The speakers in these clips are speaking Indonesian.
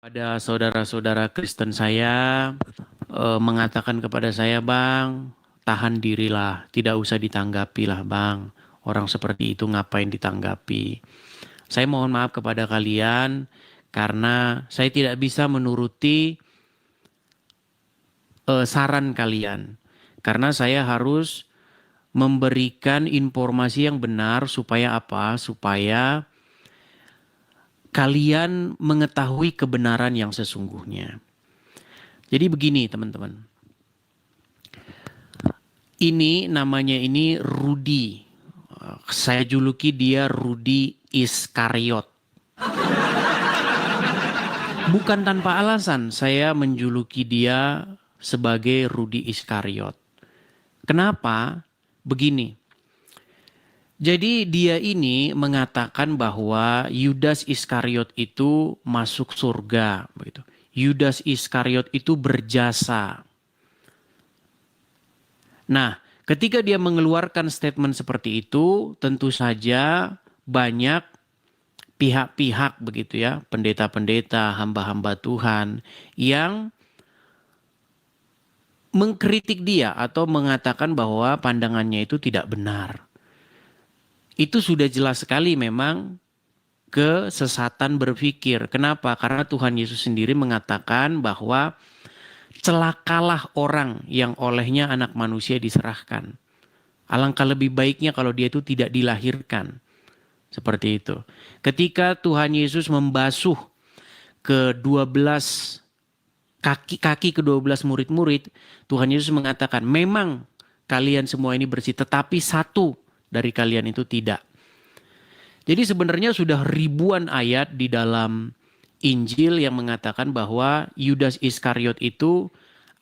Ada saudara-saudara Kristen saya mengatakan kepada saya, Bang, tahan dirilah, tidak usah ditanggapi lah, Bang. Orang seperti itu ngapain ditanggapi? Saya mohon maaf kepada kalian karena saya tidak bisa menuruti saran kalian. Karena saya harus memberikan informasi yang benar supaya apa? Supaya kalian mengetahui kebenaran yang sesungguhnya. Jadi begini teman-teman. Ini namanya ini Rudi. Saya juluki dia Rudi Iskariot. Bukan tanpa alasan saya menjuluki dia sebagai Rudi Iskariot. Kenapa? Begini. Jadi dia ini mengatakan bahwa Yudas Iskariot itu masuk surga, begitu. Yudas Iskariot itu berjasa. Nah, ketika dia mengeluarkan statement seperti itu, tentu saja banyak pihak-pihak begitu ya, pendeta-pendeta, hamba-hamba Tuhan yang mengkritik dia atau mengatakan bahwa pandangannya itu tidak benar. Itu sudah jelas sekali memang kesesatan berpikir. Kenapa? Karena Tuhan Yesus sendiri mengatakan bahwa celakalah orang yang olehnya anak manusia diserahkan. Alangkah lebih baiknya kalau dia itu tidak dilahirkan. Seperti itu. Ketika Tuhan Yesus membasuh ke-12 kaki ke-12 murid-murid, Tuhan Yesus mengatakan, memang kalian semua ini bersih, tetapi satu dari kalian itu tidak. Jadi sebenarnya sudah ribuan ayat di dalam Injil yang mengatakan bahwa Yudas Iskariot itu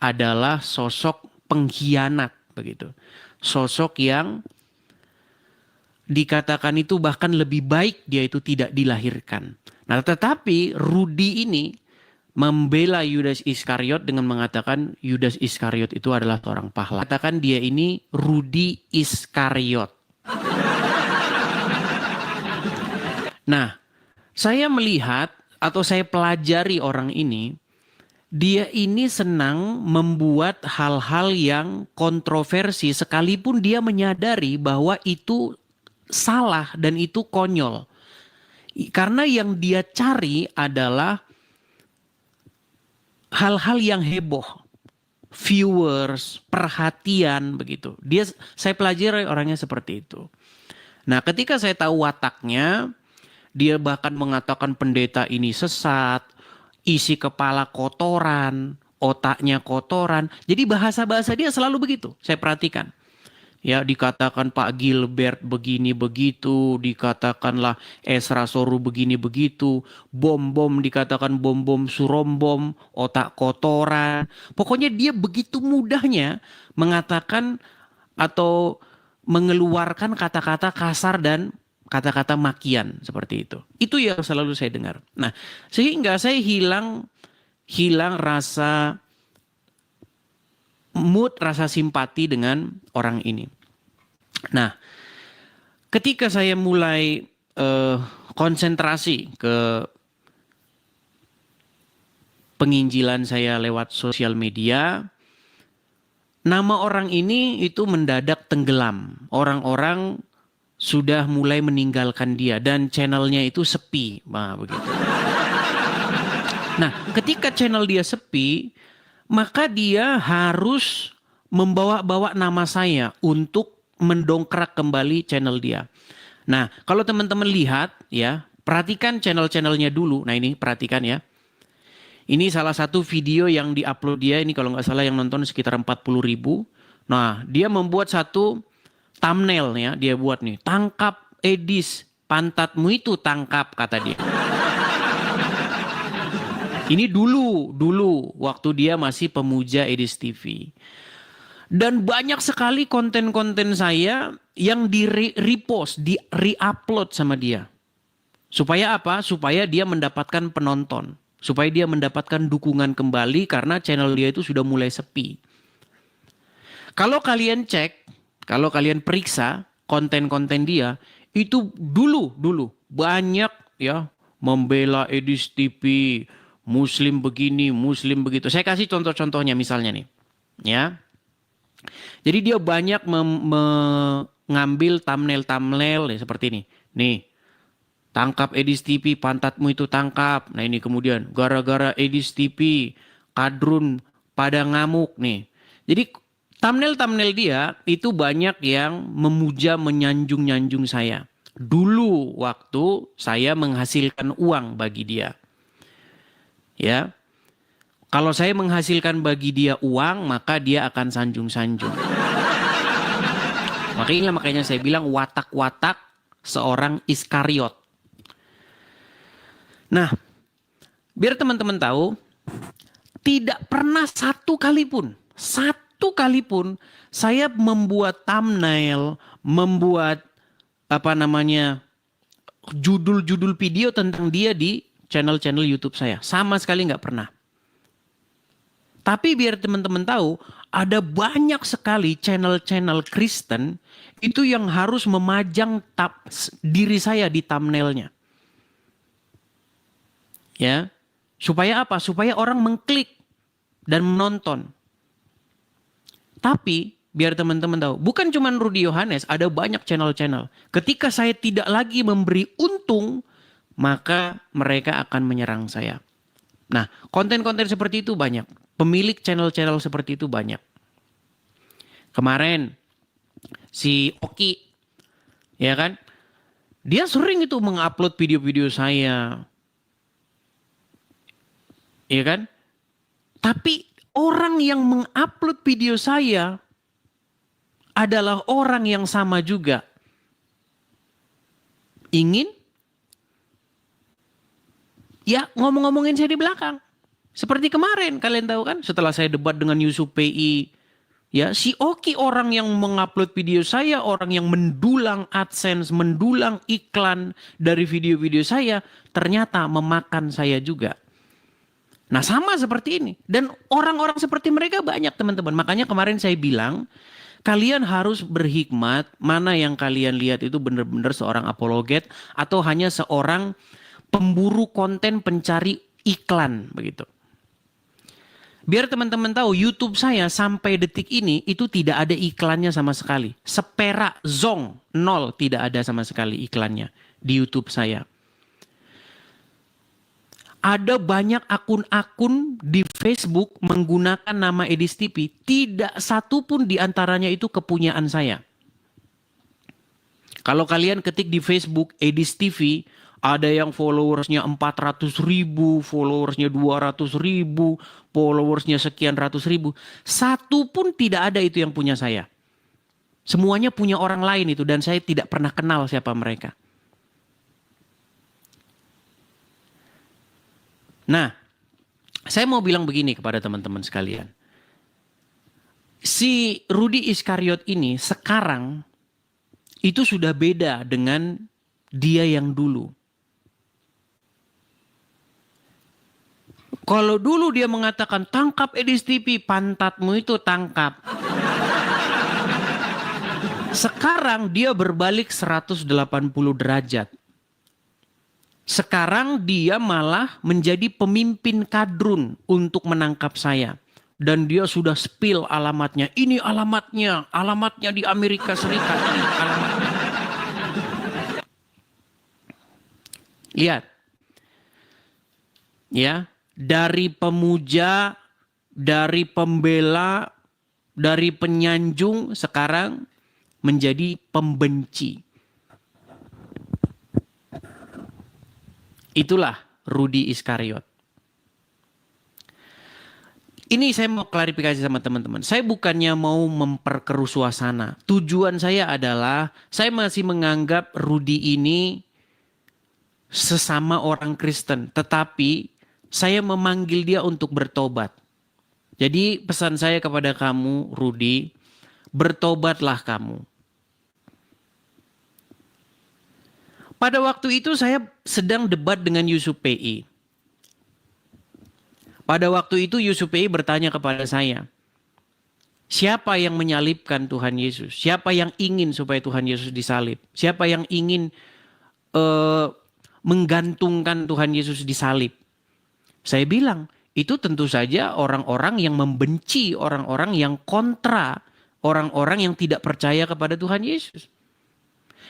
adalah sosok pengkhianat begitu. Sosok yang dikatakan itu bahkan lebih baik dia itu tidak dilahirkan. Nah, tetapi Rudi ini membela Yudas Iskariot dengan mengatakan Yudas Iskariot itu adalah seorang pahlawan. Katakan dia ini Rudi Iskariot. Nah, saya melihat atau saya pelajari orang ini, dia ini senang membuat hal-hal yang kontroversi sekalipun dia menyadari bahwa itu salah dan itu konyol. Karena yang dia cari adalah hal-hal yang heboh. Viewers, perhatian begitu. Saya pelajari orangnya seperti itu. Nah, ketika saya tahu wataknya, dia bahkan mengatakan pendeta ini sesat, isi kepala kotoran, otaknya kotoran. Jadi bahasa-bahasa dia selalu begitu, saya perhatikan. Ya, dikatakan Pak Gilbert begini begitu, dikatakanlah Esra Soru begini begitu, bom-bom dikatakan bom-bom surombom, otak kotoran. Pokoknya dia begitu mudahnya mengatakan atau mengeluarkan kata-kata kasar dan kata-kata makian seperti itu. Itu yang selalu saya dengar. Nah, sehingga saya hilang rasa mood, rasa simpati dengan orang ini. Nah, ketika saya mulai konsentrasi ke penginjilan saya lewat sosial media, nama orang ini itu mendadak tenggelam. Orang-orang sudah mulai meninggalkan dia dan channelnya itu sepi. Nah, begitu. Nah, ketika channel dia sepi, maka dia harus membawa-bawa nama saya untuk mendongkrak kembali channel dia. Nah, kalau teman-teman lihat ya, perhatikan channel-channelnya dulu. Nah, ini perhatikan ya. Ini salah satu video yang diupload dia, ini kalau nggak salah yang nonton sekitar 40.000. Nah, dia membuat satu thumbnail ya, dia buat nih, tangkap Edis, pantatmu itu tangkap, kata dia. Ini dulu waktu dia masih pemuja Edis TV. Dan banyak sekali konten-konten saya yang di-repost, di-reupload sama dia. Supaya apa? Supaya dia mendapatkan penonton. Supaya dia mendapatkan dukungan kembali karena channel dia itu sudah mulai sepi. Kalau kalian cek, kalau kalian periksa konten-konten dia, itu dulu banyak ya membela Edis TV, Muslim begini, Muslim begitu. Saya kasih contoh-contohnya misalnya nih. Ya. Jadi dia banyak mengambil thumbnail-thumbnail ya, seperti ini. Nih, tangkap Edis TV, pantatmu itu tangkap. Nah ini kemudian, gara-gara Edis TV, kadrun pada ngamuk nih. Jadi thumbnail-thumbnail dia itu banyak yang memuja, menyanjung-nyanjung saya. Dulu waktu saya menghasilkan uang bagi dia. Ya, kalau saya menghasilkan bagi dia uang, maka dia akan sanjung-sanjung. Makanya saya bilang watak-watak seorang Iskariot. Nah, biar teman-teman tahu, tidak pernah satu kali pun saya membuat thumbnail, membuat judul-judul video tentang dia di channel-channel YouTube saya. Sama sekali nggak pernah. Tapi biar teman-teman tahu, ada banyak sekali channel-channel Kristen itu yang harus memajang diri saya di thumbnailnya. Ya, supaya apa? Supaya orang mengklik dan menonton. Tapi biar teman-teman tahu, bukan cuma Rudy Yohanes, ada banyak channel-channel. Ketika saya tidak lagi memberi untung, maka mereka akan menyerang saya. Nah, konten-konten seperti itu banyak. Pemilik channel-channel seperti itu banyak. Kemarin si Oki, ya kan? Dia sering itu mengupload video-video saya. Ya kan? Tapi orang yang mengupload video saya adalah orang yang sama juga ingin ya ngomong-ngomongin saya di belakang. Seperti kemarin kalian tahu kan, setelah saya debat dengan Yusuf PI, ya si Oki orang yang mengupload video saya, orang yang mendulang AdSense, mendulang iklan dari video-video saya, ternyata memakan saya juga. Nah sama seperti ini. Dan orang-orang seperti mereka banyak teman-teman. Makanya kemarin saya bilang, kalian harus berhikmat mana yang kalian lihat itu benar-benar seorang apologet atau hanya seorang pemburu konten pencari iklan begitu. Biar teman-teman tahu YouTube saya sampai detik ini itu tidak ada iklannya sama sekali. Seperak zong, nol, tidak ada sama sekali iklannya di YouTube saya. Ada banyak akun-akun di Facebook menggunakan nama Edis TV. Tidak satu pun di antaranya itu kepunyaan saya. Kalau kalian ketik di Facebook Edis TV, ada yang followersnya 400.000, followersnya 200.000, followersnya sekian ratus ribu. Satu pun tidak ada itu yang punya saya. Semuanya punya orang lain itu dan saya tidak pernah kenal siapa mereka. Nah, saya mau bilang begini kepada teman-teman sekalian. Si Rudy Iskariot ini sekarang itu sudah beda dengan dia yang dulu. Kalau dulu dia mengatakan tangkap Edis TV, pantatmu itu tangkap. Sekarang dia berbalik 180 derajat. Sekarang dia malah menjadi pemimpin kadrun untuk menangkap saya. Dan dia sudah spill alamatnya. Ini alamatnya, alamatnya di Amerika Serikat. Ini alamatnya. Lihat. Ya, dari pemuja, dari pembela, dari penyanjung sekarang menjadi pembenci. Itulah Rudy Iskariot. Ini saya mau klarifikasi sama teman-teman. Saya bukannya mau memperkeruh suasana. Tujuan saya adalah saya masih menganggap Rudy ini sesama orang Kristen. Tetapi saya memanggil dia untuk bertobat. Jadi pesan saya kepada kamu Rudy, bertobatlah kamu. Pada waktu itu saya sedang debat dengan Yusuf PI. Pada waktu itu Yusuf PI bertanya kepada saya, siapa yang menyalibkan Tuhan Yesus? Siapa yang ingin supaya Tuhan Yesus disalib? Siapa yang ingin menggantungkan Tuhan Yesus disalib? Saya bilang, itu tentu saja orang-orang yang membenci, orang-orang yang kontra, orang-orang yang tidak percaya kepada Tuhan Yesus.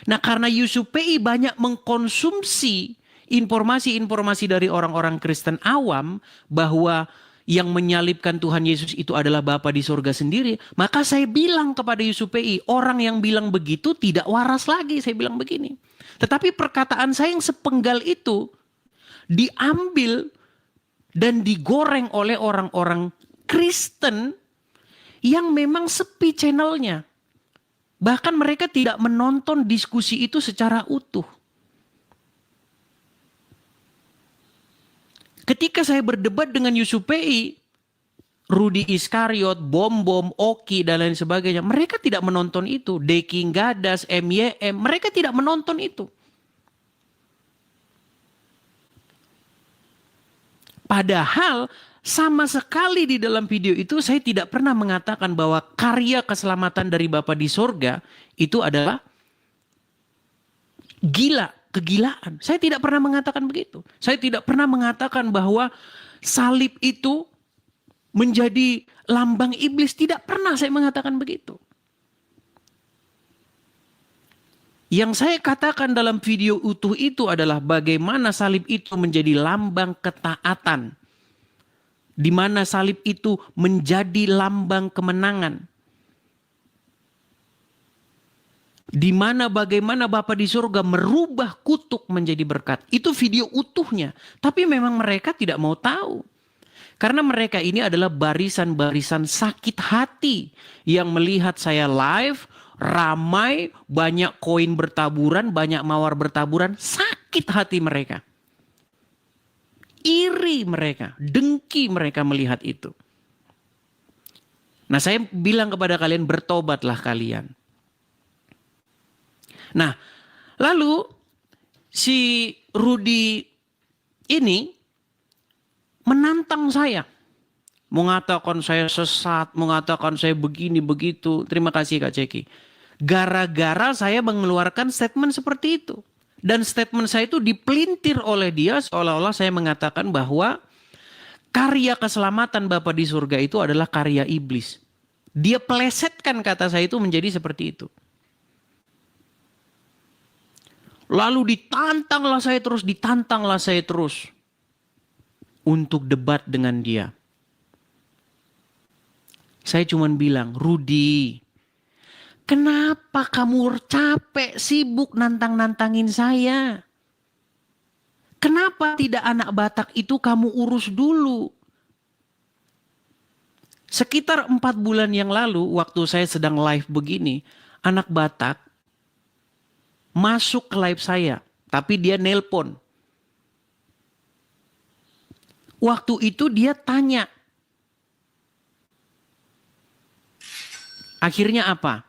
Nah, karena USUPI banyak mengkonsumsi informasi-informasi dari orang-orang Kristen awam bahwa yang menyalibkan Tuhan Yesus itu adalah Bapa di surga sendiri, maka saya bilang kepada USUPI, orang yang bilang begitu tidak waras lagi, saya bilang begini. Tetapi perkataan saya yang sepenggal itu diambil dan digoreng oleh orang-orang Kristen yang memang sepi channelnya. Bahkan mereka tidak menonton diskusi itu secara utuh. Ketika saya berdebat dengan USUPI, Rudy Iskariot, Bom, Oki, dan lain sebagainya, mereka tidak menonton itu. Deki Gadas, MYM, mereka tidak menonton itu. Padahal sama sekali di dalam video itu saya tidak pernah mengatakan bahwa karya keselamatan dari Bapa di sorga itu adalah gila, kegilaan. Saya tidak pernah mengatakan begitu. Saya tidak pernah mengatakan bahwa salib itu menjadi lambang iblis. Tidak pernah saya mengatakan begitu. Yang saya katakan dalam video utuh itu adalah bagaimana salib itu menjadi lambang ketaatan. Di mana salib itu menjadi lambang kemenangan. Di mana bagaimana Bapa di surga merubah kutuk menjadi berkat. Itu video utuhnya. Tapi memang mereka tidak mau tahu. Karena mereka ini adalah barisan-barisan sakit hati yang melihat saya live, ramai, banyak koin bertaburan, banyak mawar bertaburan, sakit hati mereka. Iri mereka, dengki mereka melihat itu. Nah, saya bilang kepada kalian, bertobatlah kalian. Nah, lalu si Rudy ini menantang saya. Mengatakan saya sesat, mengatakan saya begini, begitu. Terima kasih Kak Ceki. Gara-gara saya mengeluarkan statement seperti itu. Dan statement saya itu dipelintir oleh dia seolah-olah saya mengatakan bahwa karya keselamatan Bapa di surga itu adalah karya iblis. Dia pelesetkan kata saya itu menjadi seperti itu. Lalu ditantanglah saya terus untuk debat dengan dia. Saya cuma bilang, Rudy, kenapa kamu capek, sibuk nantang-nantangin saya? Kenapa tidak anak Batak itu kamu urus dulu? Sekitar 4 bulan yang lalu, waktu saya sedang live begini, anak Batak masuk ke live saya, tapi dia nelpon. Waktu itu dia tanya. Akhirnya apa?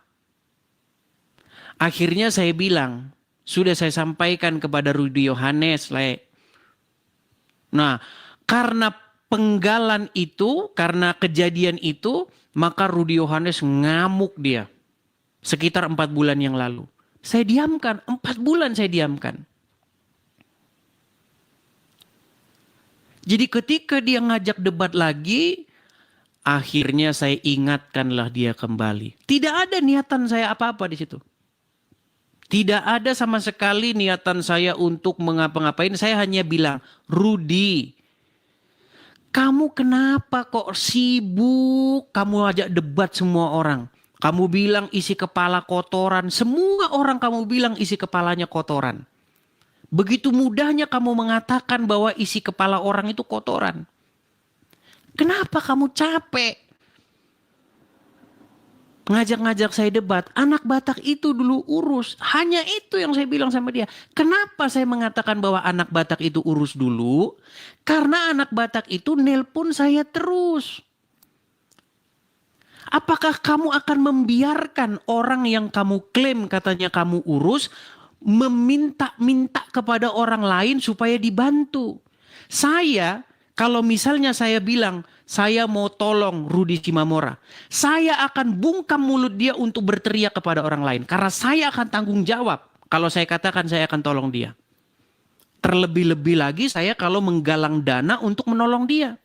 Akhirnya saya bilang, sudah saya sampaikan kepada Rudy Yohanes. Nah, karena penggalan itu, karena kejadian itu, maka Rudy Yohanes ngamuk dia. Sekitar 4 bulan yang lalu. Saya diamkan, 4 bulan saya diamkan. Jadi ketika dia ngajak debat lagi, akhirnya saya ingatkanlah dia kembali. Tidak ada niatan saya apa-apa di situ. Tidak ada sama sekali niatan saya untuk mengapa-ngapain. Saya hanya bilang, Rudy, kamu kenapa kok sibuk? Kamu ajak debat semua orang. Kamu bilang isi kepala kotoran. Semua orang kamu bilang isi kepalanya kotoran. Begitu mudahnya kamu mengatakan bahwa isi kepala orang itu kotoran. Kenapa kamu capek? Ngajak-ngajak saya debat. Anak Batak itu dulu urus. Hanya itu yang saya bilang sama dia. Kenapa saya mengatakan bahwa anak Batak itu urus dulu? Karena anak Batak itu nelpon saya terus. Apakah kamu akan membiarkan orang yang kamu klaim katanya kamu urus meminta-minta kepada orang lain supaya dibantu? Saya, kalau misalnya saya bilang, saya mau tolong Rudy Simamora, saya akan bungkam mulut dia untuk berteriak kepada orang lain. Karena saya akan tanggung jawab kalau saya katakan saya akan tolong dia. Terlebih-lebih lagi saya kalau menggalang dana untuk menolong dia.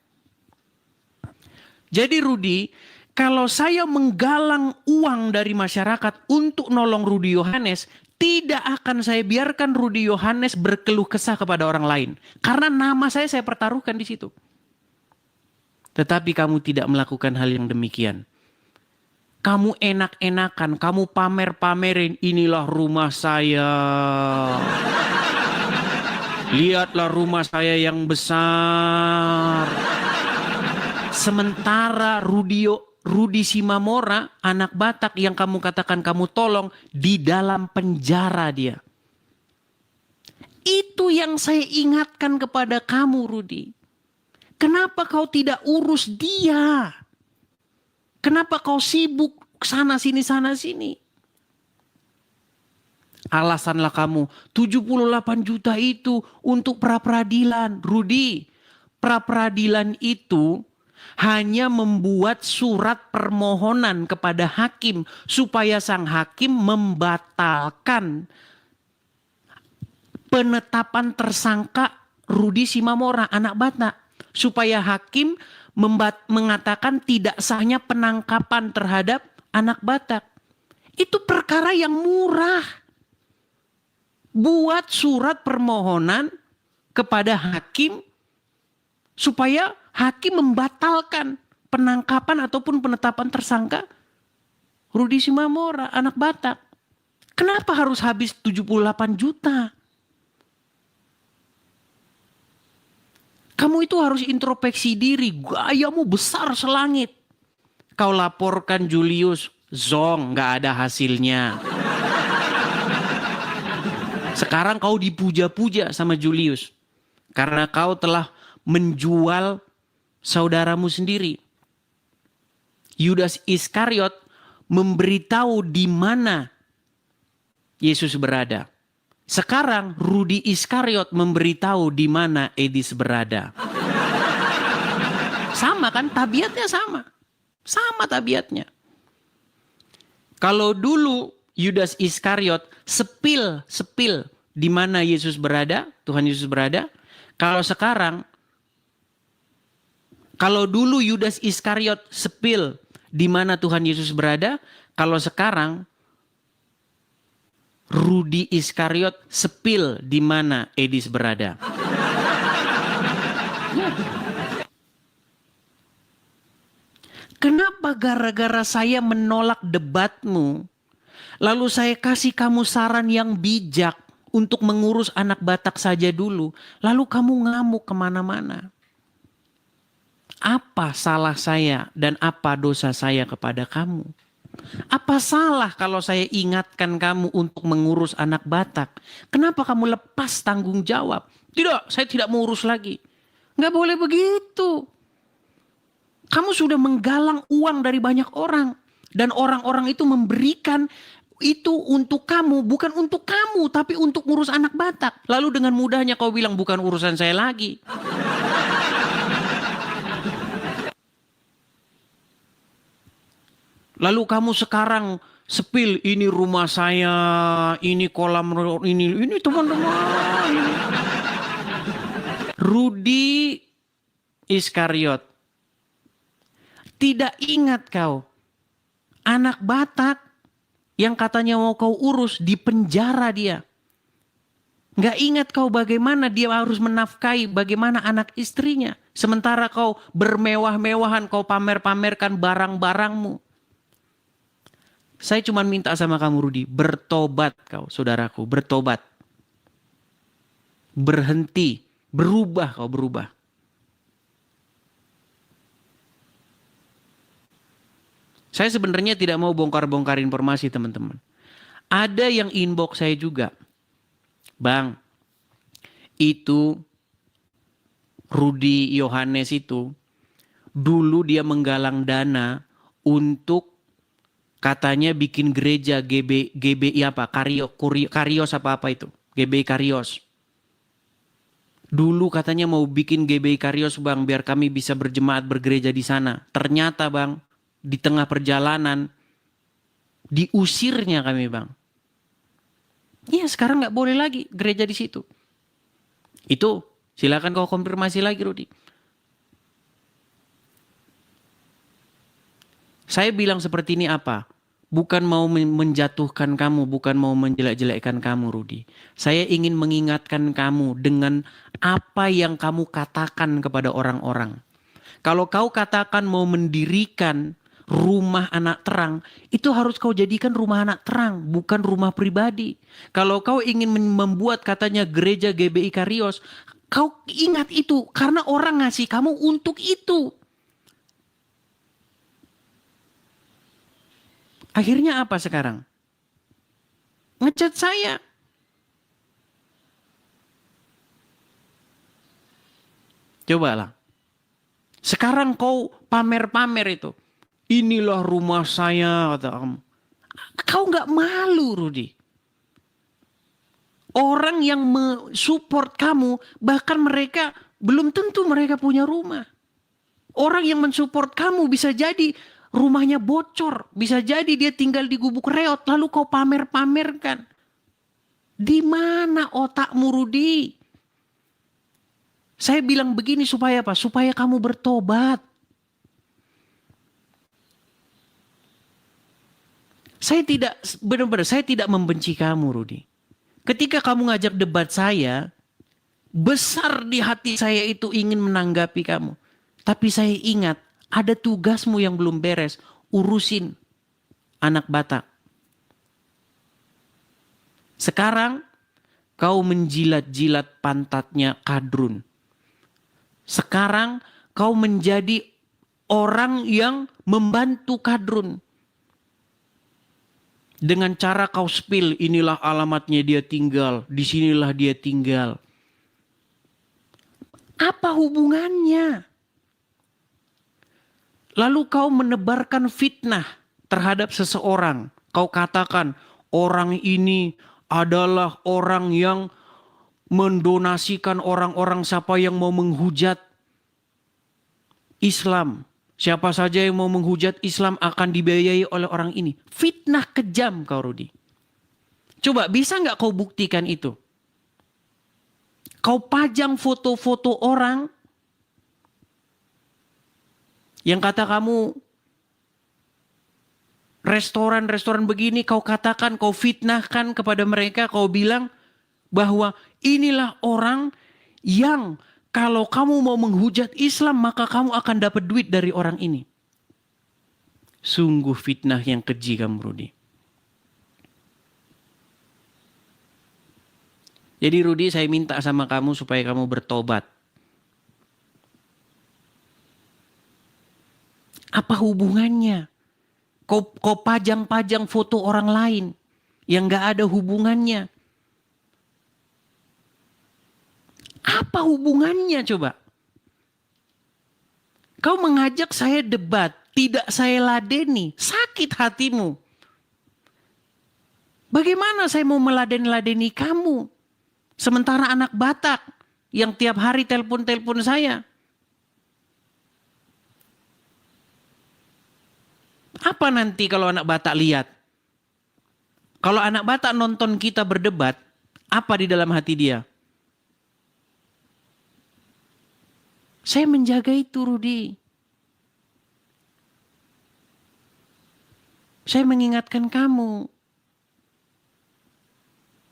Jadi Rudi, kalau saya menggalang uang dari masyarakat untuk nolong Rudi Yohanes, tidak akan saya biarkan Rudi Yohanes berkeluh kesah kepada orang lain. Karena nama saya pertaruhkan di situ. Tetapi kamu tidak melakukan hal yang demikian. Kamu enak-enakan, kamu pamer-pamerin, inilah rumah saya. Lihatlah rumah saya yang besar. Sementara Rudi Simamora, anak Batak yang kamu katakan kamu tolong, di dalam penjara dia. Itu yang saya ingatkan kepada kamu, Rudi. Kenapa kau tidak urus dia? Kenapa kau sibuk sana sini sana sini? Alasanlah kamu 78 juta itu untuk pra-peradilan. Rudi, pra-peradilan itu hanya membuat surat permohonan kepada hakim supaya sang hakim membatalkan penetapan tersangka Rudi Simamora, anak Batak. Supaya hakim mengatakan tidak sahnya penangkapan terhadap anak Batak. Itu perkara yang murah. Buat surat permohonan kepada hakim supaya hakim membatalkan penangkapan ataupun penetapan tersangka Rudi Simamora, anak Batak. Kenapa harus habis 78 juta? Kamu itu harus introspeksi diri, gayamu besar selangit. Kau laporkan Julius, zong, gak ada hasilnya. Sekarang kau dipuja-puja sama Julius. Karena kau telah menjual saudaramu sendiri. Yudas Iskariot memberitahu di mana Yesus berada. Sekarang Rudi Iskariot memberitahu di mana Edis berada. Sama kan? Tabiatnya sama. Sama tabiatnya. Kalau dulu Yudas Iskariot sepil di mana Yesus berada, Tuhan Yesus berada. Kalau sekarang, kalau dulu Yudas Iskariot sepil di mana Tuhan Yesus berada, kalau sekarang Rudi Iskariot sepil di mana Edis berada. Kenapa gara-gara saya menolak debatmu, lalu saya kasih kamu saran yang bijak untuk mengurus anak Batak saja dulu, lalu kamu ngamuk kemana-mana? Apa salah saya dan apa dosa saya kepada kamu? Apa salah kalau saya ingatkan kamu untuk mengurus anak Batak? Kenapa kamu lepas tanggung jawab? Tidak, saya tidak mau urus lagi. Nggak boleh begitu. Kamu sudah menggalang uang dari banyak orang. Dan orang-orang itu memberikan itu untuk kamu. Bukan untuk kamu, tapi untuk ngurus anak Batak. Lalu dengan mudahnya kau bilang bukan urusan saya lagi. Lalu kamu sekarang sepil, ini rumah saya, ini kolam, ini teman-teman. Rudi Iskariot. Tidak ingat kau, anak Batak yang katanya mau kau urus di penjara dia. Nggak ingat kau bagaimana dia harus menafkahi, bagaimana anak istrinya. Sementara kau bermewah-mewahan, kau pamer-pamerkan barang-barangmu. Saya cuma minta sama kamu Rudi, bertobat kau saudaraku, bertobat. Berhenti, berubah kau berubah. Saya sebenarnya tidak mau bongkar-bongkar informasi teman-teman. Ada yang inbox saya juga. Bang, itu Rudi Yohanes itu dulu dia menggalang dana untuk katanya bikin gereja GBI apa? Karios apa itu? GBI Karios. Dulu katanya mau bikin GBI Karios bang, biar kami bisa berjemaat bergereja di sana. Ternyata bang, di tengah perjalanan diusirnya kami bang. Iya sekarang nggak boleh lagi gereja di situ. Itu silakan kau konfirmasi lagi, Rudi. Saya bilang seperti ini apa? Bukan mau menjatuhkan kamu, bukan mau menjelek-jelekkan kamu, Rudi. Saya ingin mengingatkan kamu dengan apa yang kamu katakan kepada orang-orang. Kalau kau katakan mau mendirikan rumah anak terang, itu harus kau jadikan rumah anak terang, bukan rumah pribadi. Kalau kau ingin membuat katanya gereja GBI Karios, kau ingat itu karena orang ngasih kamu untuk itu. Akhirnya apa sekarang? Ngecat saya. Cobalah. Sekarang kau pamer-pamer itu. Inilah rumah saya, kata kamu. Kau nggak malu, Rudi. Orang yang mensupport kamu, bahkan mereka belum tentu mereka punya rumah. Orang yang mensupport kamu bisa jadi rumahnya bocor. Bisa jadi dia tinggal di gubuk reot, lalu kau pamer-pamerkan. Di mana otakmu, Rudi? Saya bilang begini supaya apa? Supaya kamu bertobat. Saya tidak, benar-benar saya tidak membenci kamu, Rudi. Ketika kamu ngajak debat saya, besar di hati saya itu ingin menanggapi kamu. Tapi saya ingat, ada tugasmu yang belum beres. Urusin anak Batak. Sekarang kau menjilat-jilat pantatnya Kadrun. Sekarang kau menjadi orang yang membantu Kadrun. Dengan cara kau spill, inilah alamatnya dia tinggal, disinilah dia tinggal. Apa hubungannya? Lalu kau menebarkan fitnah terhadap seseorang. Kau katakan orang ini adalah orang yang mendonasikan orang-orang siapa yang mau menghujat Islam. Siapa saja yang mau menghujat Islam akan dibiayai oleh orang ini. Fitnah kejam kau, Rudi. Coba bisa nggak kau buktikan itu? Kau pajang foto-foto orang yang kata kamu restoran-restoran begini, kau katakan, kau fitnahkan kepada mereka, kau bilang bahwa inilah orang yang kalau kamu mau menghujat Islam, maka kamu akan dapat duit dari orang ini. Sungguh fitnah yang keji kamu, Rudi. Jadi Rudi, saya minta sama kamu supaya kamu bertobat. Apa hubungannya? Kau pajang-pajang foto orang lain yang gak ada hubungannya. Apa hubungannya coba? Kau mengajak saya debat, tidak saya ladeni, sakit hatimu. Bagaimana saya mau meladen-ladeni kamu? Sementara anak Batak yang tiap hari telepon-telepon saya. Apa nanti kalau anak Batak lihat? Kalau anak Batak nonton kita berdebat, apa di dalam hati dia? Saya menjaga itu, Rudi. Saya mengingatkan kamu.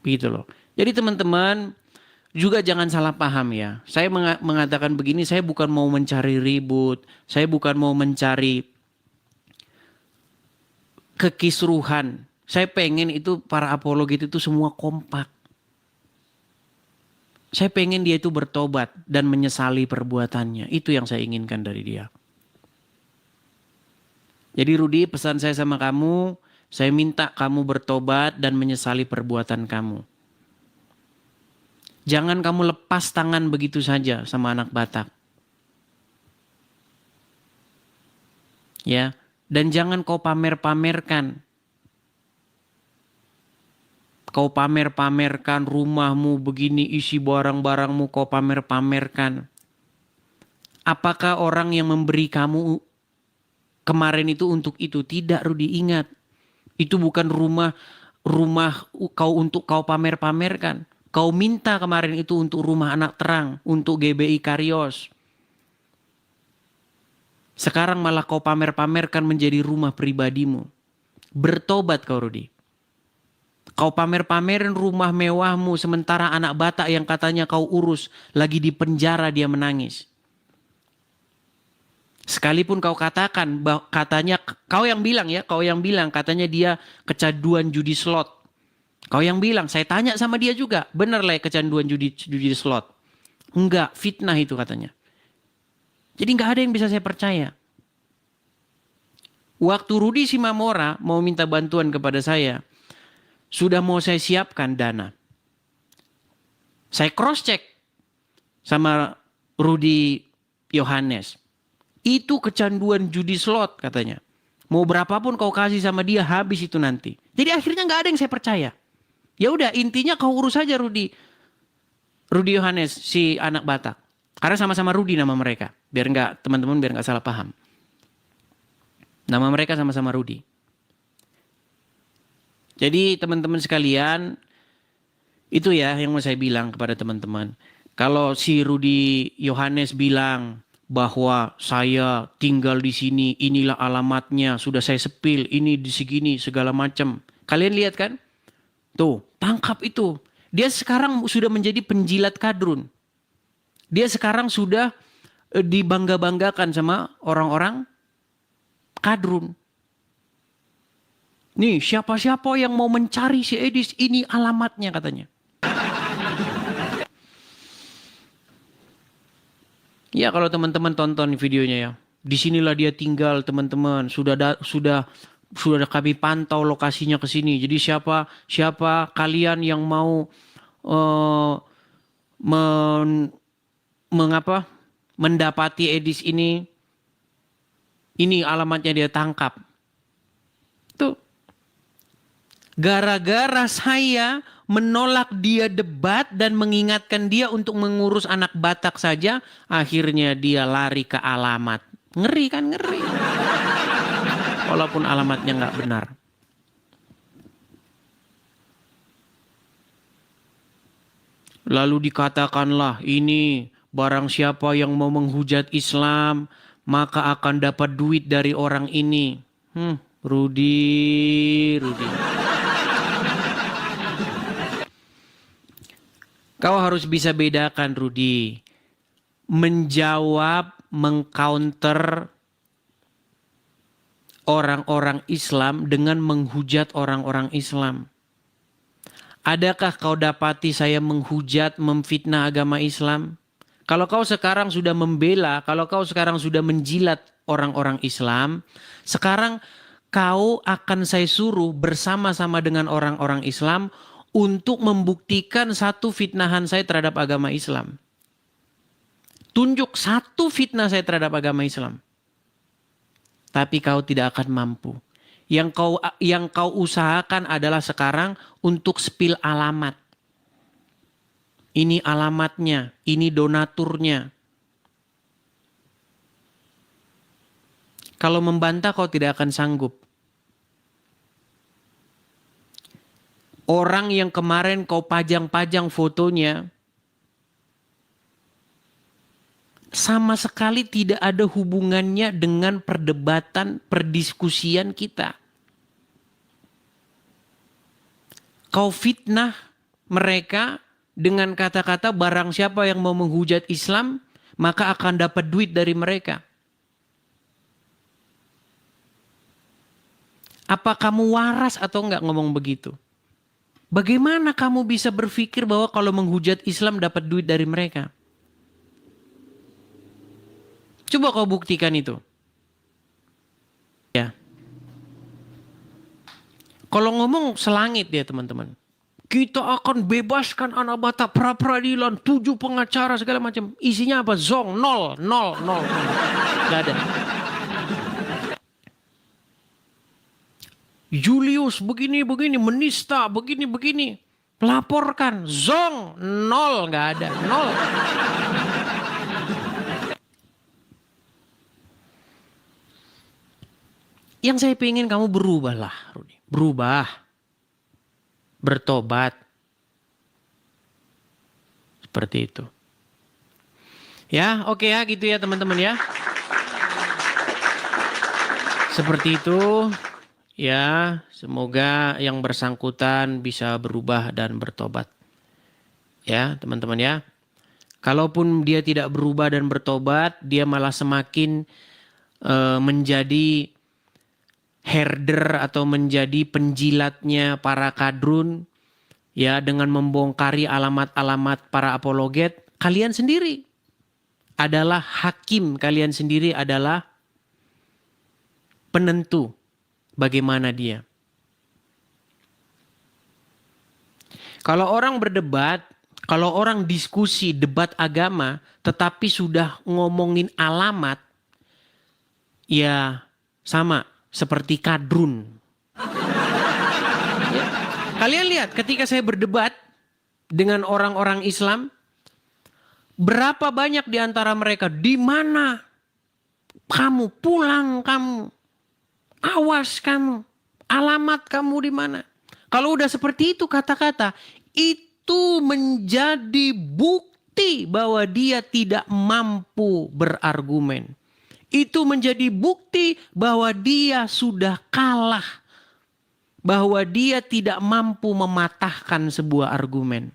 Begitu loh. Jadi teman-teman, juga jangan salah paham ya. Saya mengatakan begini, saya bukan mau mencari ribut. Saya bukan mau mencari kekisruhan. Saya pengen itu para apologit itu semua kompak. Saya pengen dia itu bertobat dan menyesali perbuatannya. Itu yang saya inginkan dari dia. Jadi Rudi, pesan saya sama kamu, saya minta kamu bertobat dan menyesali perbuatan kamu. Jangan kamu lepas tangan begitu saja sama anak Batak. Ya, dan jangan kau pamer-pamerkan. Kau pamer-pamerkan rumahmu begini, isi barang-barangmu kau pamer-pamerkan. Apakah orang yang memberi kamu kemarin itu untuk itu? Tidak, Rudi, ingat. Itu bukan rumah kau untuk kau pamer-pamerkan. Kau minta kemarin itu untuk rumah anak terang, untuk GBI Karios. Sekarang malah kau pamer-pamerkan menjadi rumah pribadimu. Bertobat kau Rudi. Kau pamer-pamerin rumah mewahmu sementara anak Batak yang katanya kau urus lagi di penjara dia menangis. Sekalipun kau katakan katanya kau yang bilang ya, kau yang bilang katanya dia kecanduan judi slot. Kau yang bilang, saya tanya sama dia juga, benar lah ya kecanduan judi slot. Enggak, fitnah itu katanya. Jadi nggak ada yang bisa saya percaya. Waktu Rudi Simamora mau minta bantuan kepada saya, sudah mau saya siapkan dana. Saya cross check sama Rudi Yohanes. Itu kecanduan judi slot katanya. Mau berapapun kau kasih sama dia habis itu nanti. Jadi akhirnya nggak ada yang saya percaya. Ya udah intinya kau urus saja Rudi Yohanes si anak Batak. Karena sama-sama Rudi nama mereka. Biar nggak teman-teman biar nggak salah paham. Nama mereka sama-sama Rudi. Jadi teman-teman sekalian, itu ya yang mau saya bilang kepada teman-teman. Kalau si Rudi Yohanes bilang bahwa saya tinggal di sini, inilah alamatnya, sudah saya sepil, ini di segini, segala macam. Kalian lihat kan? Tuh, tangkap itu. Dia sekarang sudah menjadi penjilat kadrun. Dia sekarang sudah dibangga-banggakan sama orang-orang kadrun. Nih, siapa-siapa yang mau mencari si Edis, ini alamatnya katanya. Ya kalau teman-teman tonton videonya ya. Disinilah dia tinggal teman-teman. Sudah kami pantau lokasinya ke sini. Jadi siapa kalian yang mau mendapati Edis ini alamatnya dia tangkap. Tuh. Gara-gara saya menolak dia debat dan mengingatkan dia untuk mengurus anak Batak saja, akhirnya dia lari ke alamat. Ngeri kan, ngeri. Walaupun alamatnya nggak benar. Lalu dikatakanlah ini barang siapa yang mau menghujat Islam maka akan dapat duit dari orang ini. Rudi. Kau harus bisa bedakan Rudi. Menjawab, mengcounter orang-orang Islam dengan menghujat orang-orang Islam. Adakah kau dapati saya menghujat, memfitnah agama Islam? Kalau kau sekarang sudah membela, kalau kau sekarang sudah menjilat orang-orang Islam, sekarang kau akan saya suruh bersama-sama dengan orang-orang Islam untuk membuktikan satu fitnahan saya terhadap agama Islam. Tunjuk satu fitnah saya terhadap agama Islam. Tapi kau tidak akan mampu. Yang kau usahakan adalah sekarang untuk spill alamat. Ini alamatnya, ini donaturnya. Kalau membantah kau tidak akan sanggup. Orang yang kemarin kau pajang-pajang fotonya, sama sekali tidak ada hubungannya dengan perdebatan, perdiskusian kita. Kau fitnah mereka dengan kata-kata barang siapa yang mau menghujat Islam, maka akan dapat duit dari mereka. Apa kamu waras atau enggak ngomong begitu? Bagaimana kamu bisa berpikir bahwa kalau menghujat Islam dapat duit dari mereka? Coba kau buktikan itu. Ya. Kalau ngomong selangit ya teman-teman. Kita akan bebaskan anak Batak pra-peradilan, 7 pengacara segala macam. Isinya apa? Zong, nol. Gak ada. Julius begini, menista, begini. Laporkan, zong, nol, gak ada, nol. Yang saya pengen kamu berubahlah, Rudi. Berubah. Bertobat. Seperti itu. Ya, oke ya gitu ya teman-teman ya. Seperti itu. Ya, semoga yang bersangkutan bisa berubah dan bertobat. Ya, teman-teman ya. Kalaupun dia tidak berubah dan bertobat, dia malah semakin menjadi herder atau menjadi penjilatnya para kadrun, ya, dengan membongkari alamat-alamat para apologet. Kalian sendiri adalah hakim, kalian sendiri adalah penentu bagaimana dia. Kalau orang berdebat, kalau orang diskusi debat agama, tetapi sudah ngomongin alamat, ya sama seperti kadrun. Ya. Kalian lihat ketika saya berdebat dengan orang-orang Islam, berapa banyak di antara mereka, di mana kamu, pulang kamu, awas kamu, alamat kamu di mana. Kalau udah seperti itu kata-kata, itu menjadi bukti bahwa dia tidak mampu berargumen. Itu menjadi bukti bahwa dia sudah kalah. Bahwa dia tidak mampu mematahkan sebuah argumen.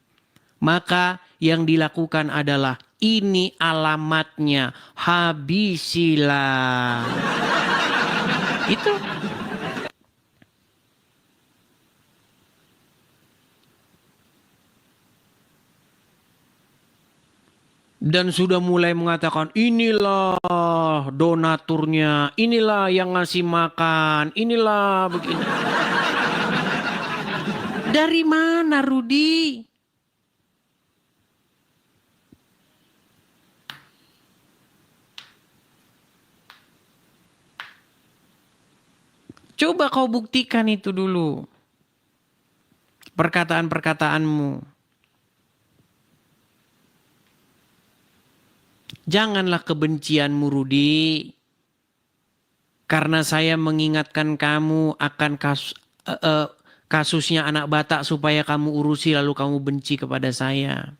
Maka yang dilakukan adalah ini alamatnya, habisilah. Itu. Dan sudah mulai mengatakan inilah donaturnya, inilah yang ngasih makan, inilah begini. Dari mana Rudi? Coba kau buktikan itu dulu. Perkataan-perkataanmu. Janganlah kebencianmu Rudi. Karena saya mengingatkan kamu akan kasusnya anak Batak supaya kamu urusi lalu kamu benci kepada saya.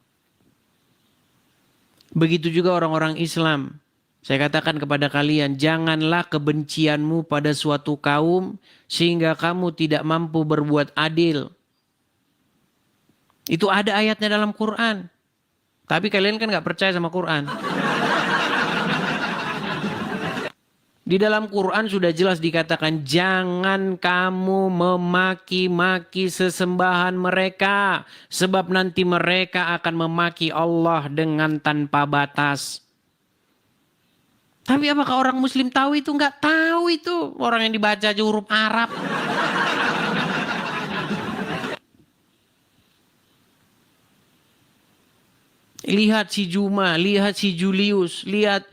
Begitu juga orang-orang Islam. Saya katakan kepada kalian, janganlah kebencianmu pada suatu kaum sehingga kamu tidak mampu berbuat adil. Itu ada ayatnya dalam Quran. Tapi kalian kan gak percaya sama Quran. Di dalam Quran sudah jelas dikatakan, jangan kamu memaki-maki sesembahan mereka. Sebab nanti mereka akan memaki Allah dengan tanpa batas. Tapi apakah orang Muslim tahu itu? Nggak tahu itu. Orang yang dibaca aja huruf Arab. Lihat si Juma, lihat si Julius, lihat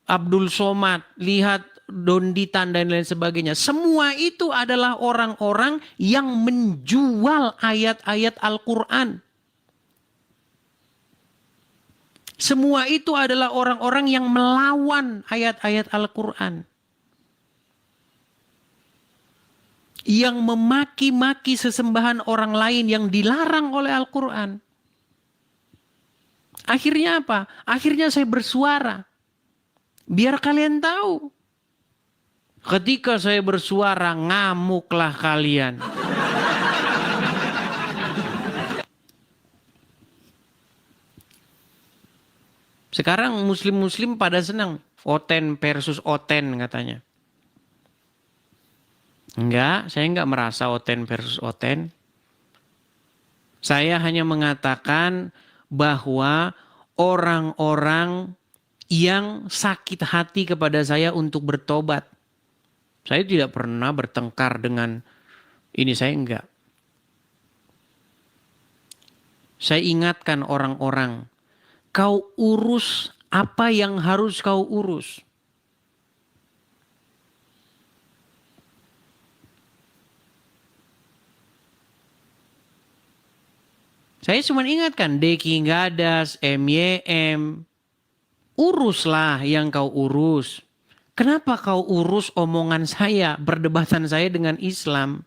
Abdul Somad, lihat Donditan dan lain sebagainya. Semua itu adalah orang-orang yang menjual ayat-ayat Al-Quran. Semua itu adalah orang-orang yang melawan ayat-ayat Al-Quran. Yang memaki-maki sesembahan orang lain yang dilarang oleh Al-Quran. Akhirnya apa? Akhirnya saya bersuara. Biar kalian tahu. Ketika saya bersuara, ngamuklah kalian. Sekarang muslim-muslim pada senang. Oten versus Oten katanya. Enggak, saya enggak merasa Oten versus Oten. Saya hanya mengatakan bahwa orang-orang yang sakit hati kepada saya untuk bertobat. Saya tidak pernah bertengkar dengan ini, saya enggak. Saya ingatkan orang-orang, kau urus apa yang harus kau urus. Saya cuma ingatkan, Deki Gadas, MYM, uruslah yang kau urus. Kenapa kau urus omongan saya, perdebatan saya dengan Islam?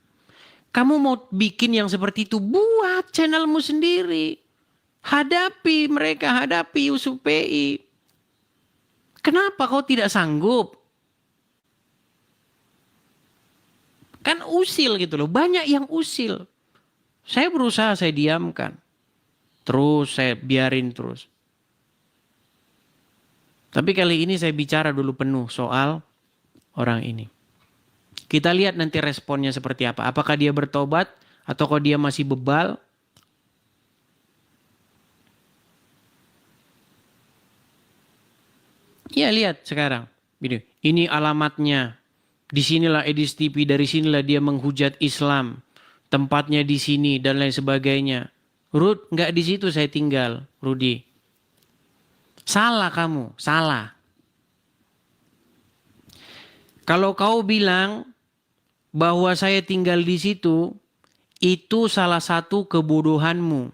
Kamu mau bikin yang seperti itu, buat channelmu sendiri. Hadapi mereka, hadapi Yusuf PI. Kenapa kau tidak sanggup? Kan usil gitu loh, banyak yang usil. Saya berusaha, saya diamkan. Terus saya biarin terus. Tapi kali ini saya bicara dulu penuh soal orang ini. Kita lihat nanti responnya seperti apa. Apakah dia bertobat atau kalau dia masih bebal? Ya lihat sekarang. Ini alamatnya. Disinilah Edis TV, dari sinilah dia menghujat Islam. Tempatnya di sini dan lain sebagainya. Rud, nggak di situ saya tinggal, Rudi. Salah kamu, salah. Kalau kau bilang bahwa saya tinggal di situ, itu salah satu kebodohanmu.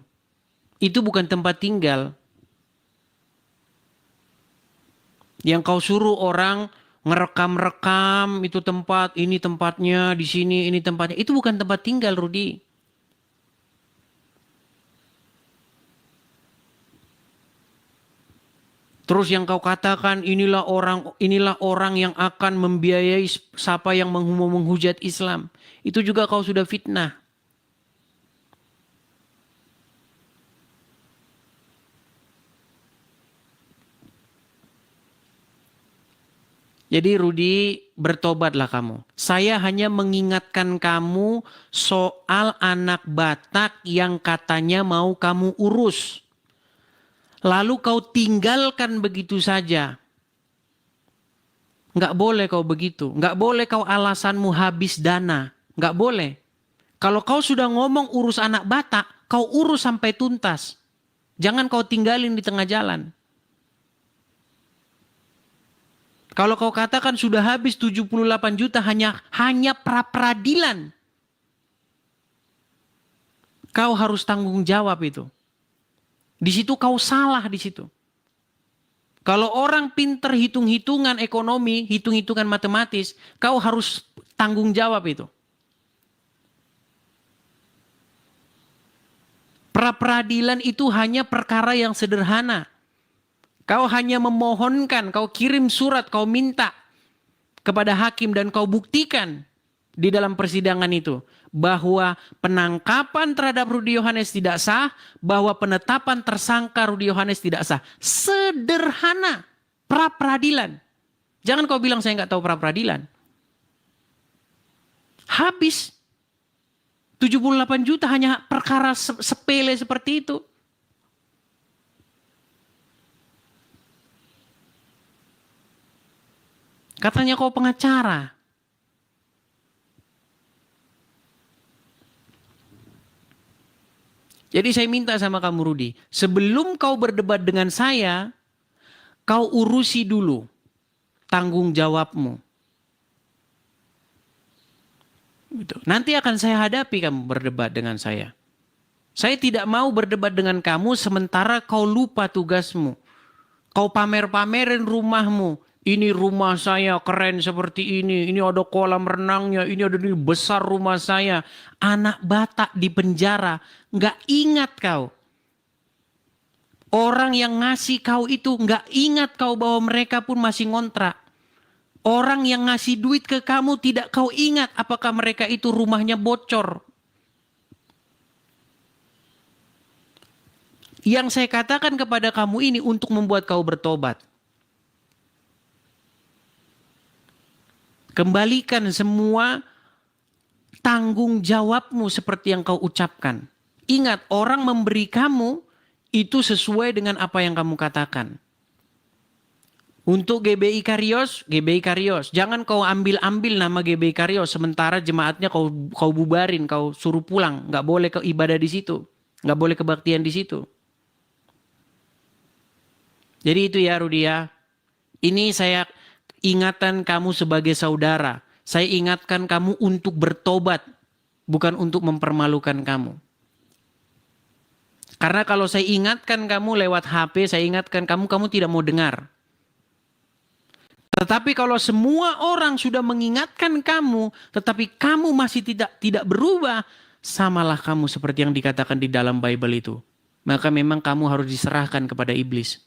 Itu bukan tempat tinggal. Yang kau suruh orang ngerekam-rekam itu tempat, ini tempatnya, di sini, ini tempatnya. Itu bukan tempat tinggal, Rudi. Terus yang kau katakan inilah orang yang akan membiayai siapa yang menghujat Islam. Itu juga kau sudah fitnah. Jadi Rudi, bertobatlah kamu. Saya hanya mengingatkan kamu soal anak Batak yang katanya mau kamu urus. Lalu kau tinggalkan begitu saja. Nggak boleh kau begitu. Nggak boleh kau alasanmu habis dana. Nggak boleh. Kalau kau sudah ngomong urus anak Batak, kau urus sampai tuntas. Jangan kau tinggalin di tengah jalan. Kalau kau katakan sudah habis 78 juta hanya pra-peradilan. Kau harus tanggung jawab itu. Di situ kau salah di situ. Kalau orang pinter hitung-hitungan ekonomi, hitung-hitungan matematis, kau harus tanggung jawab itu. Pra-peradilan itu hanya perkara yang sederhana. Kau hanya memohonkan, kau kirim surat, kau minta kepada hakim dan kau buktikan di dalam persidangan itu bahwa penangkapan terhadap Rudi Yohanes tidak sah, bahwa penetapan tersangka Rudi Yohanes tidak sah. Sederhana, pra-peradilan. Jangan kau bilang saya nggak tahu pra-peradilan. Habis 78 juta hanya perkara sepele seperti itu. Katanya kau pengacara. Jadi saya minta sama kamu Rudi, sebelum kau berdebat dengan saya, kau urusi dulu tanggung jawabmu. Gitu. Nanti akan saya hadapi kamu berdebat dengan saya. Saya tidak mau berdebat dengan kamu sementara kau lupa tugasmu. Kau pamer-pamerin rumahmu. Ini rumah saya keren seperti ini ada kolam renangnya, ini ada ini besar rumah saya. Anak Batak di penjara, nggak ingat kau. Orang yang ngasih kau itu nggak ingat kau bahwa mereka pun masih ngontrak. Orang yang ngasih duit ke kamu tidak kau ingat apakah mereka itu rumahnya bocor. Yang saya katakan kepada kamu ini untuk membuat kau bertobat. Kembalikan semua tanggung jawabmu seperti yang kau ucapkan. Ingat, orang memberi kamu itu sesuai dengan apa yang kamu katakan. Untuk GBI Karios, GBI Karios. Jangan kau ambil-ambil nama GBI Karios sementara jemaatnya kau bubarin, kau suruh pulang. Nggak boleh kau ibadah di situ. Nggak boleh kebaktian di situ. Jadi itu ya Rudi ya. Ini saya ingatan kamu sebagai saudara. Saya ingatkan kamu untuk bertobat. Bukan untuk mempermalukan kamu. Karena kalau saya ingatkan kamu lewat HP, saya ingatkan kamu tidak mau dengar. Tetapi kalau semua orang sudah mengingatkan kamu, tetapi kamu masih tidak berubah, samalah kamu seperti yang dikatakan di dalam Bible itu. maka memang kamu harus diserahkan kepada iblis.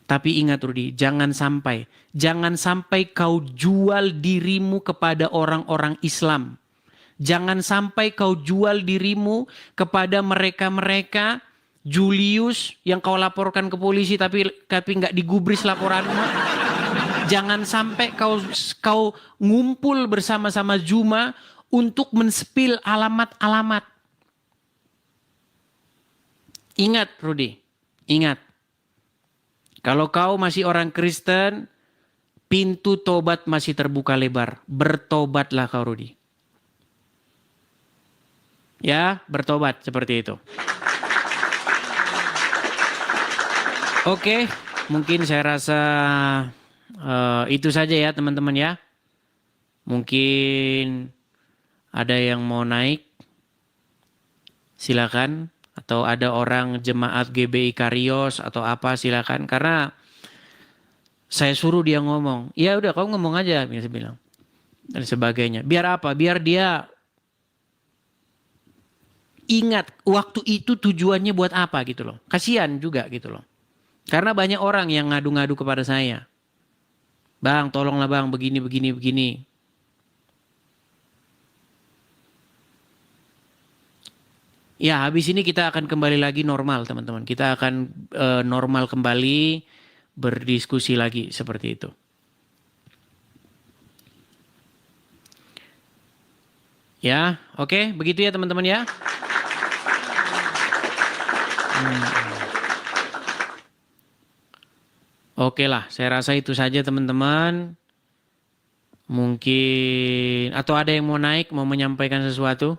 Tapi ingat Rudi, jangan sampai kau jual dirimu kepada orang-orang Islam. Jangan sampai kau jual dirimu kepada mereka-mereka Julius yang kau laporkan ke polisi tapi nggak digubris laporanmu. Jangan sampai kau ngumpul bersama-sama Juma untuk menspil alamat-alamat. Ingat Rudi, ingat. Kalau kau masih orang Kristen, pintu tobat masih terbuka lebar. Bertobatlah kau Rudi. Ya, bertobat seperti itu. Oke, mungkin saya rasa itu saja ya teman-teman ya. Mungkin ada yang mau naik, silakan. Atau ada orang jemaat GBI Karios atau apa silakan. Karena saya suruh dia ngomong. Ya udah kau ngomong aja, saya bilang. Dan sebagainya. Biar apa? Biar dia ingat waktu itu tujuannya buat apa gitu loh. Kasihan juga gitu loh. Karena banyak orang yang ngadu-ngadu kepada saya. Bang, tolonglah bang, begini. Ya, habis ini kita akan kembali lagi normal, teman-teman. Kita akan normal kembali, berdiskusi lagi seperti itu. Ya, oke, begitu ya teman-teman ya. Oke lah, saya rasa itu saja teman-teman. Mungkin, atau ada yang mau naik, mau menyampaikan sesuatu?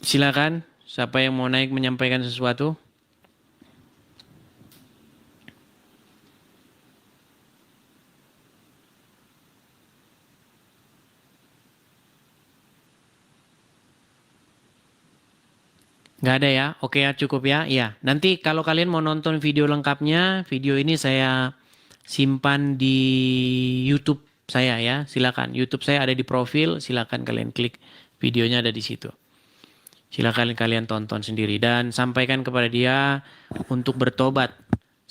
Silakan, siapa yang mau naik menyampaikan sesuatu? Nggak ada ya? Oke ya, cukup ya. Iya, nanti kalau kalian mau nonton video lengkapnya, video ini saya simpan di YouTube saya ya. Silakan, YouTube saya ada di profil, silakan kalian klik, videonya ada di situ. Silakan kalian tonton sendiri dan sampaikan kepada dia untuk bertobat.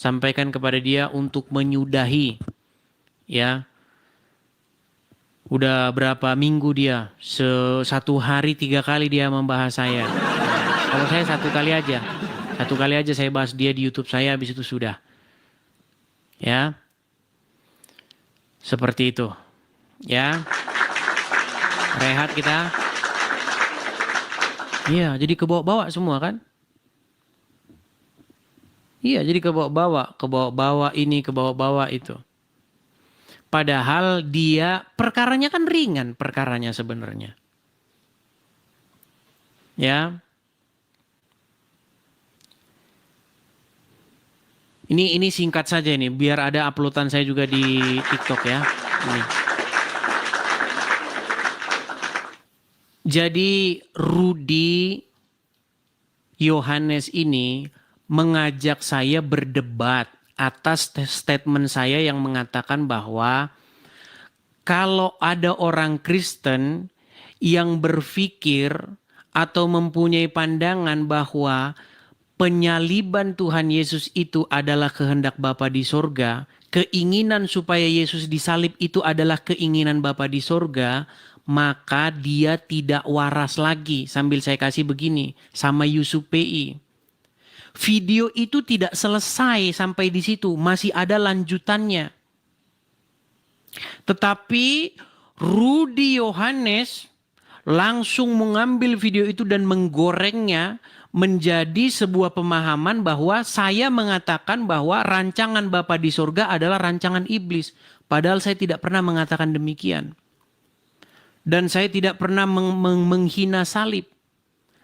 Sampaikan kepada dia untuk menyudahi. Ya. Udah berapa minggu dia? Satu hari 3 kali dia membahas saya. Kalau saya 1 kali aja. 1 kali aja saya bahas dia di YouTube saya, habis itu sudah. Ya. Seperti itu. Ya. Rehat kita. Iya, jadi kebawa-bawa semua kan? Iya, jadi kebawa-bawa ini, kebawa-bawa itu. Padahal dia, perkaranya kan ringan perkaranya sebenarnya. Ya. Ini singkat saja nih, biar ada uploadan saya juga di TikTok ya. Ini. Jadi Rudi Yohanes ini mengajak saya berdebat atas statement saya yang mengatakan bahwa kalau ada orang Kristen yang berpikir atau mempunyai pandangan bahwa penyaliban Tuhan Yesus itu adalah kehendak Bapa di sorga, keinginan supaya Yesus disalib itu adalah keinginan Bapa di sorga, maka dia tidak waras lagi. Sambil saya kasih begini, sama Yusuf PI. Video itu tidak selesai sampai di situ, masih ada lanjutannya. Tetapi Rudi Yohanes langsung mengambil video itu dan menggorengnya menjadi sebuah pemahaman bahwa saya mengatakan bahwa rancangan Bapa di sorga adalah rancangan iblis. Padahal saya tidak pernah mengatakan demikian. Dan saya tidak pernah menghina salib.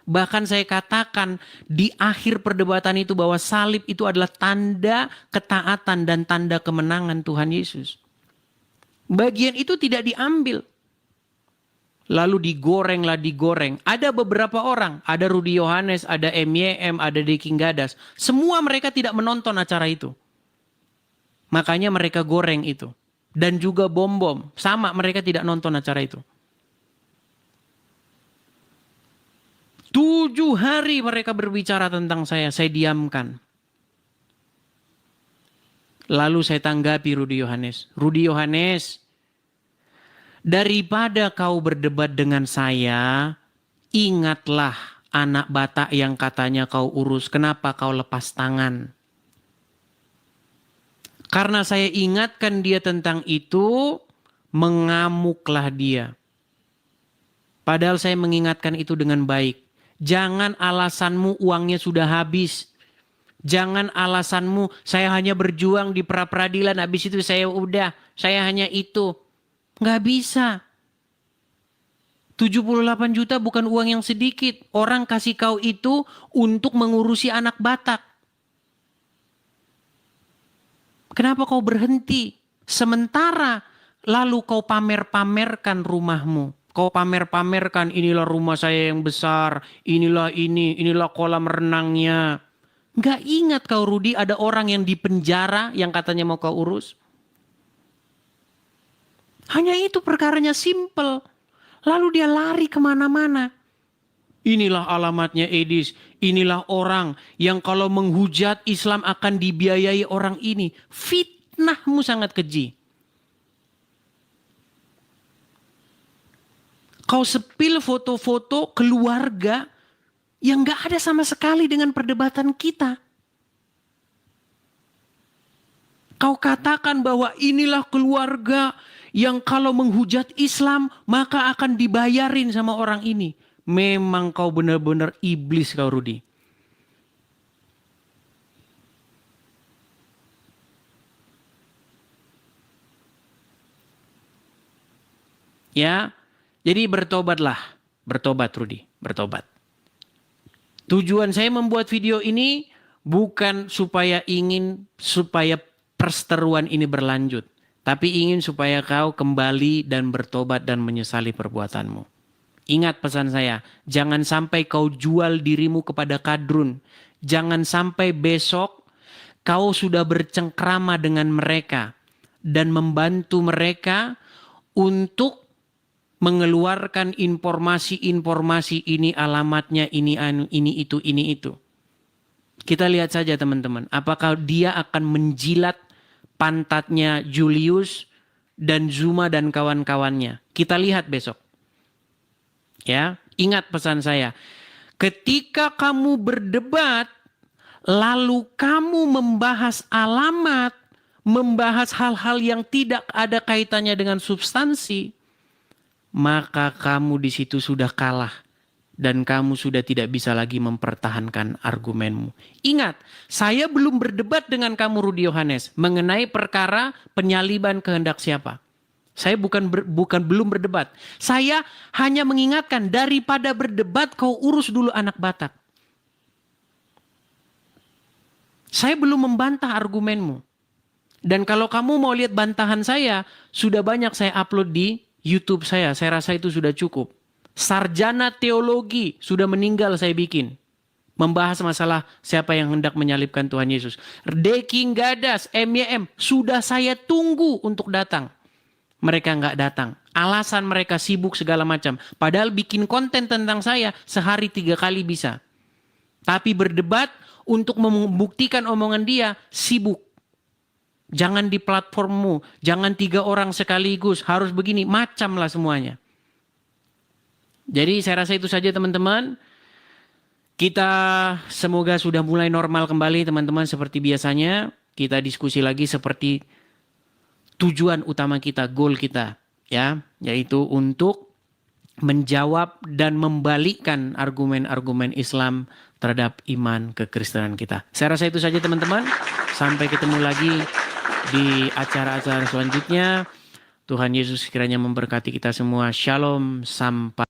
Bahkan saya katakan di akhir perdebatan itu bahwa salib itu adalah tanda ketaatan dan tanda kemenangan Tuhan Yesus. Bagian itu tidak diambil. Lalu digoreng. Ada beberapa orang, ada Rudi Yohanes, ada MYM, ada Deking Gadas. Semua mereka tidak menonton acara itu. Makanya mereka goreng itu. Dan juga Bom-Bom, sama mereka tidak nonton acara itu. 7 hari mereka berbicara tentang saya diamkan. Lalu saya tanggapi Rudi Yohanes, daripada kau berdebat dengan saya, ingatlah anak Batak yang katanya kau urus, kenapa kau lepas tangan? Karena saya ingatkan dia tentang itu, mengamuklah dia. Padahal saya mengingatkan itu dengan baik. Jangan alasanmu uangnya sudah habis. Jangan alasanmu saya hanya berjuang di pra-peradilan, habis itu saya hanya itu. Nggak bisa. 78 juta bukan uang yang sedikit. Orang kasih kau itu untuk mengurusi anak Batak. Kenapa kau berhenti? Sementara lalu kau pamer-pamerkan rumahmu. Kau pamer-pamerkan, inilah rumah saya yang besar, inilah kolam renangnya. Nggak ingat kau Rudi, ada orang yang di penjara yang katanya mau kau urus? Hanya itu perkaranya simple. Lalu dia lari kemana-mana. Inilah alamatnya Edis. Inilah orang yang kalau menghujat Islam akan dibiayai orang ini. Fitnahmu sangat keji. Kau sepil foto-foto keluarga yang gak ada sama sekali dengan perdebatan kita. Kau katakan bahwa inilah keluarga yang kalau menghujat Islam maka akan dibayarin sama orang ini. Memang kau benar-benar iblis kau Rudi. Ya, jadi bertobatlah. Bertobat Rudi, bertobat. Tujuan saya membuat video ini bukan supaya perseteruan ini berlanjut. Tapi ingin supaya kau kembali dan bertobat dan menyesali perbuatanmu. Ingat pesan saya, jangan sampai kau jual dirimu kepada kadrun. Jangan sampai besok kau sudah bercengkrama dengan mereka dan membantu mereka untuk mengeluarkan informasi-informasi ini alamatnya, ini itu. Kita lihat saja teman-teman, apakah dia akan menjilat pantatnya Julius dan Zuma dan kawan-kawannya. Kita lihat besok. Ya, ingat pesan saya. Ketika kamu berdebat, lalu kamu membahas alamat, membahas hal-hal yang tidak ada kaitannya dengan substansi, maka kamu di situ sudah kalah. Dan kamu sudah tidak bisa lagi mempertahankan argumenmu. Ingat, saya belum berdebat dengan kamu Rudi Yohanes mengenai perkara penyaliban kehendak siapa. Saya belum berdebat. Saya hanya mengingatkan daripada berdebat kau urus dulu anak Batak. Saya belum membantah argumenmu. Dan kalau kamu mau lihat bantahan saya, sudah banyak saya upload di YouTube saya. Saya rasa itu sudah cukup. Sarjana teologi sudah meninggal saya bikin. Membahas masalah siapa yang hendak menyalibkan Tuhan Yesus. Deking Gadas, MYM, sudah saya tunggu untuk datang. Mereka nggak datang. Alasan mereka sibuk segala macam. Padahal bikin konten tentang saya sehari 3 kali bisa. Tapi berdebat untuk membuktikan omongan dia sibuk. Jangan di platformmu. Jangan 3 orang sekaligus. Harus begini. Macam lah semuanya. Jadi saya rasa itu saja teman-teman. Kita semoga sudah mulai normal kembali teman-teman seperti biasanya. Kita diskusi lagi seperti tujuan utama kita, goal kita. Ya, yaitu untuk menjawab dan membalikkan argumen-argumen Islam terhadap iman kekristenan kita. Saya rasa itu saja teman-teman. Sampai ketemu lagi di acara-acara selanjutnya. Tuhan Yesus kiranya memberkati kita semua. Shalom, sampai